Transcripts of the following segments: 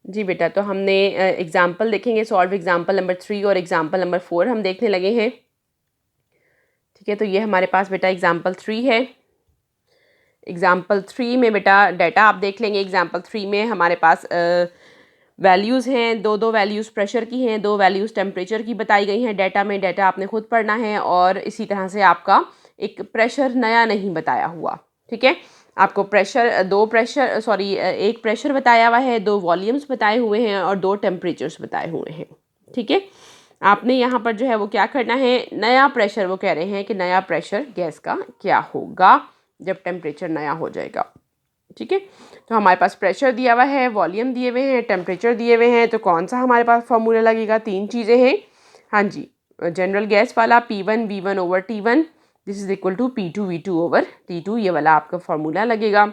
जी बेटा, तो हमने एग्जाम्पल देखेंगे, सॉल्व एग्जाम्पल नंबर 3 और एग्जाम्पल नंबर 4 हम देखने लगे हैं। ठीक है, तो ये हमारे पास बेटा एग्जाम्पल 3 है। एग्जाम्पल 3 में बेटा डाटा आप देख लेंगे। एग्जाम्पल 3 में हमारे पास वैल्यूज़ हैं, दो वैल्यूज़ प्रेशर की हैं, दो वैल्यूज़ टेम्परेचर की बताई गई हैं डाटा में। डाटा आपने खुद पढ़ना है और इसी तरह से आपका एक प्रेशर नया नहीं बताया हुआ। ठीक है, आपको एक प्रेशर बताया हुआ है, दो वॉल्यूम्स बताए हुए हैं और दो टेम्परेचर्स बताए हुए हैं। ठीक है, आपने यहाँ पर जो है वो क्या करना है, नया प्रेशर, वो कह रहे हैं कि नया प्रेशर गैस का क्या होगा जब टेम्परेचर नया हो जाएगा। ठीक है, तो हमारे पास प्रेशर दिया हुआ है, वॉल्यूम दिए हुए हैं, टेम्परेचर दिए हुए हैं, तो कौन सा हमारे पास फॉर्मूला लगेगा? तीन चीज़ें हैं। हाँ जी, जनरल गैस वाला P1 V1 over T1 this is equal to P2 V2 over T2, ये वाला आपका फॉर्मूला लगेगा।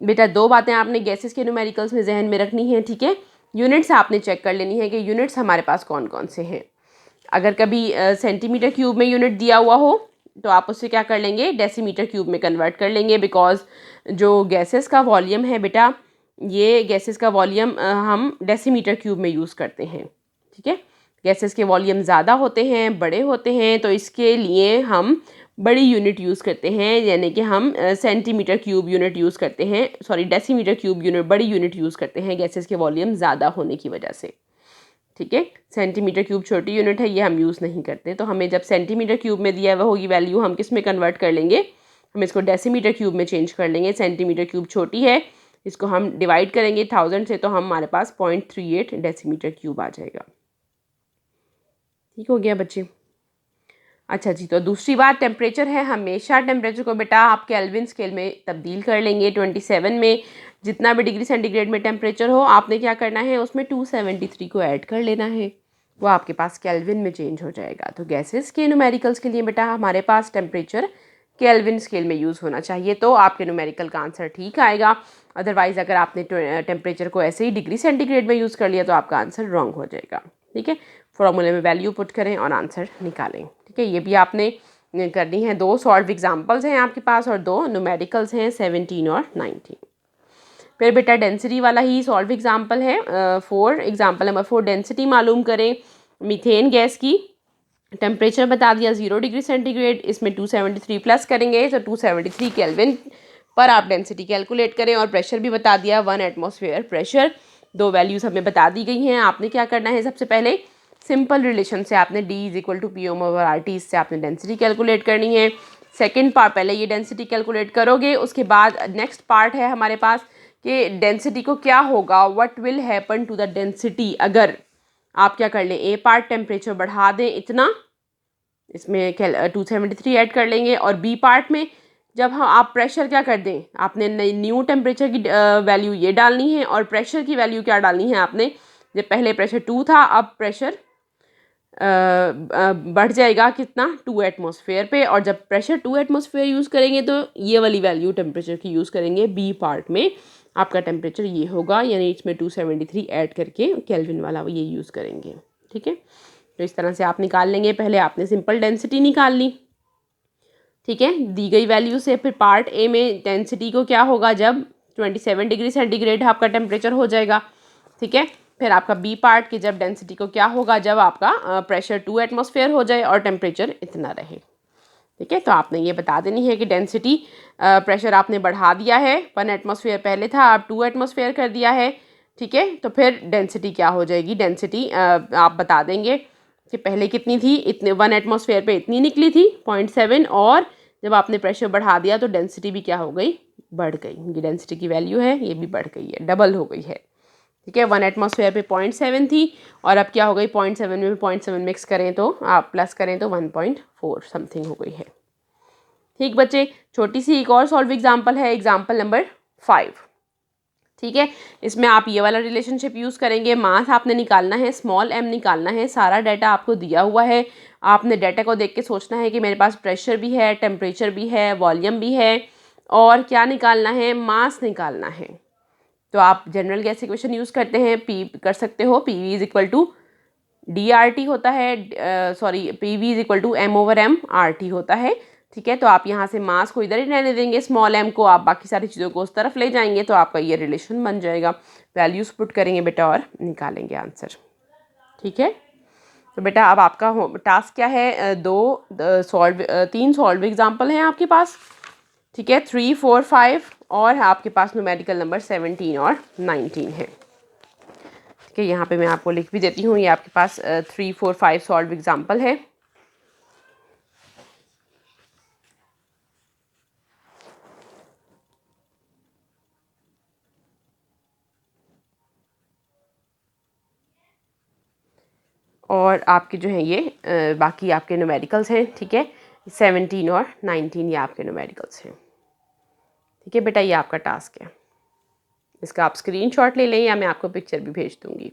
बेटा दो बातें आपने गैसेस के न्यूमेरिकल्स में जहन में रखनी है। ठीक है, यूनिट्स आपने चेक कर लेनी है कि यूनिट्स हमारे पास कौन कौन से हैं। अगर कभी सेंटीमीटर क्यूब में यूनिट दिया हुआ हो तो आप उससे क्या कर लेंगे, डेसीमीटर क्यूब में कन्वर्ट कर लेंगे, बिकॉज जो गैसेस का वॉल्यूम है बेटा, ये गैसेस का वॉल्यूम हम डेसीमीटर क्यूब में यूज़ करते हैं। ठीक है, गैसेस के वॉल्यूम ज़्यादा होते हैं, बड़े होते हैं, तो इसके लिए हम बड़ी यूनिट यूज़ करते हैं, यानी कि हम सेंटीमीटर क्यूब यूनिट यूज़ करते हैं, सॉरी डेसीमीटर क्यूब यूनिट, बड़ी यूनिट यूज़ करते हैं गैसेस के वॉल्यूम ज़्यादा होने की वजह से। ठीक है, सेंटीमीटर क्यूब छोटी यूनिट है, ये हम यूज़ नहीं करते। तो हमें जब सेंटीमीटर क्यूब में दिया हुआ होगी वैल्यू, हम किस में कन्वर्ट कर लेंगे, हम इसको डेसीमीटर क्यूब में चेंज कर लेंगे। सेंटीमीटर क्यूब छोटी है, इसको हम डिवाइड करेंगे 1000 से, तो हमारे पास 0.38 डेसीमीटर क्यूब आ जाएगा। ठीक हो गया बच्चे? अच्छा जी, तो दूसरी बात टेम्परेचर है। हमेशा टेम्परेचर को बेटा आप केल्विन स्केल में तब्दील कर लेंगे। 27 में जितना भी डिग्री सेंटीग्रेड में टेम्परेचर हो, आपने क्या करना है, उसमें 273 को ऐड कर लेना है, वो आपके पास केल्विन में चेंज हो जाएगा। तो गैसेस के न्यूमेरिकल्स के लिए बेटा हमारे पास टेम्परेचर केल्विन स्केल में यूज़ होना चाहिए, तो आपके न्यूमेरिकल का आंसर ठीक आएगा। अदरवाइज़ अगर आपने टेम्परेचर को ऐसे ही डिग्री सेंटीग्रेड में यूज़ कर लिया तो आपका आंसर रॉन्ग हो जाएगा। ठीक है, फॉर्मूले में वैल्यू पुट करें और आंसर निकालें। ठीक है, ये भी आपने करनी है। दो सॉल्व एग्जांपल्स हैं आपके पास और दो न्यूमेरिकल्स हैं 17 और 19। फिर बेटा डेंसिटी वाला ही सॉल्व एग्जांपल है 4, एग्जांपल नंबर 4। डेंसिटी मालूम करें मीथेन गैस की। टेम्परेचर बता दिया 0 डिग्री सेंटीग्रेड, इसमें 273 प्लस करेंगे तो 273 केल्विन पर आप डेंसिटी कैलकुलेट करें, और प्रेशर भी बता दिया 1 एटमॉस्फेयर प्रेशर। दो वैल्यूज़ हमें बता दी गई हैं। आपने क्या करना है, सबसे पहले सिंपल रिलेशन से आपने D is equal to P M over RT, इससे आपने डेंसिटी कैलकुलेट करनी है। सेकेंड पार्ट, पहले ये डेंसिटी कैलकुलेट करोगे, उसके बाद नेक्स्ट पार्ट है हमारे पास कि डेंसिटी को क्या होगा, what will happen to the density, अगर आप क्या कर लें, ए पार्ट टेम्परेचर बढ़ा दें इतना, इसमें 273 ऐड कर लेंगे, और बी पार्ट में जब हम आप प्रेशर क्या कर दें, आपने न्यू टेम्परेचर की वैल्यू ये डालनी है और प्रेशर की वैल्यू क्या डालनी है आपने, जब पहले प्रेशर 2 था अब प्रेशर बढ़ जाएगा कितना, 2 एटमॉस्फेयर पे, और जब प्रेशर 2 एटमॉस्फेयर यूज़ करेंगे तो ये वाली वैल्यू टेम्परेचर की यूज़ करेंगे। बी पार्ट में आपका टेम्परेचर ये होगा, यानी इसमें 273 ऐड करके केल्विन वाला ये यूज़ करेंगे। ठीक है, तो इस तरह से आप निकाल लेंगे। पहले आपने सिंपल डेंसिटी निकाल ली, ठीक है, दी गई वैल्यू से। फिर पार्ट ए में डेंसिटी को क्या होगा जब 27 डिग्री सेंटीग्रेड आपका टेम्परेचर हो जाएगा। ठीक है, फिर आपका बी पार्ट की जब डेंसिटी को क्या होगा जब आपका प्रेशर 2 एटमॉस्फेयर हो जाए और टेम्परेचर इतना रहे। ठीक है, तो आपने ये बता देनी है कि डेंसिटी प्रेशर आपने बढ़ा दिया है, 1 एटमॉस्फेयर पहले था, अब 2 एटमॉस्फेयर कर दिया है। ठीक है, तो फिर डेंसिटी क्या हो जाएगी, डेंसिटी आप बता देंगे कि पहले कितनी थी, इतने 1 एटमॉस्फेयर पे इतनी निकली थी 0.7, और जब आपने प्रेशर बढ़ा दिया तो डेंसिटी भी क्या हो गई, बढ़ गई। ये डेंसिटी की वैल्यू है, ये भी बढ़ गई है, डबल हो गई है। ठीक है, 1 एटमॉस्फेयर पे 0.7 थी और अब क्या हो गई, 0.7 में 0.7 मिक्स करें तो आप प्लस करें तो 1.4 समथिंग हो गई है। ठीक बच्चे, छोटी सी एक और सॉल्व एग्जाम्पल है, एग्जाम्पल नंबर 5। ठीक है, इसमें आप ये वाला रिलेशनशिप यूज़ करेंगे। मास आपने निकालना है, स्मॉल m निकालना है। सारा डाटा आपको दिया हुआ है, आपने डाटा को देख के सोचना है कि मेरे पास प्रेशर भी है, टेम्परेचर भी है, वॉल्यूम भी है, और क्या निकालना है, मास निकालना है। तो आप जनरल गैस इक्वेशन यूज़ करते हैं, पी कर सकते हो, P V is equal to D R T होता है, sorry P V is equal to M over M R T होता है। ठीक है, तो आप यहाँ से मास को इधर ही रहने देंगे, स्मॉल m को, आप बाकी सारी चीज़ों को उस तरफ ले जाएंगे, तो आपका ये रिलेशन बन जाएगा। वैल्यूज़ पुट करेंगे बेटा और निकालेंगे आंसर। ठीक है, तो बेटा अब आपका टास्क क्या है, तीन सॉल्व एग्जाम्पल हैं आपके पास। ठीक है, 3, 4, 5 और आपके पास न्यूमेरिकल नंबर 17 और 19 है। ठीक है, यहाँ पे मैं आपको लिख भी देती हूँ, ये आपके पास 3, 4, 5 सॉल्व एग्जाम्पल है। और आपके जो हैं ये बाकी आपके न्यूमेरिकल्स हैं। ठीक है, 17 और 19 ये आपके न्यूमेरिकल्स हैं। ठीक है बेटा, ये आपका टास्क है, इसका आप स्क्रीनशॉट ले लें या मैं आपको पिक्चर भी भेज दूँगी।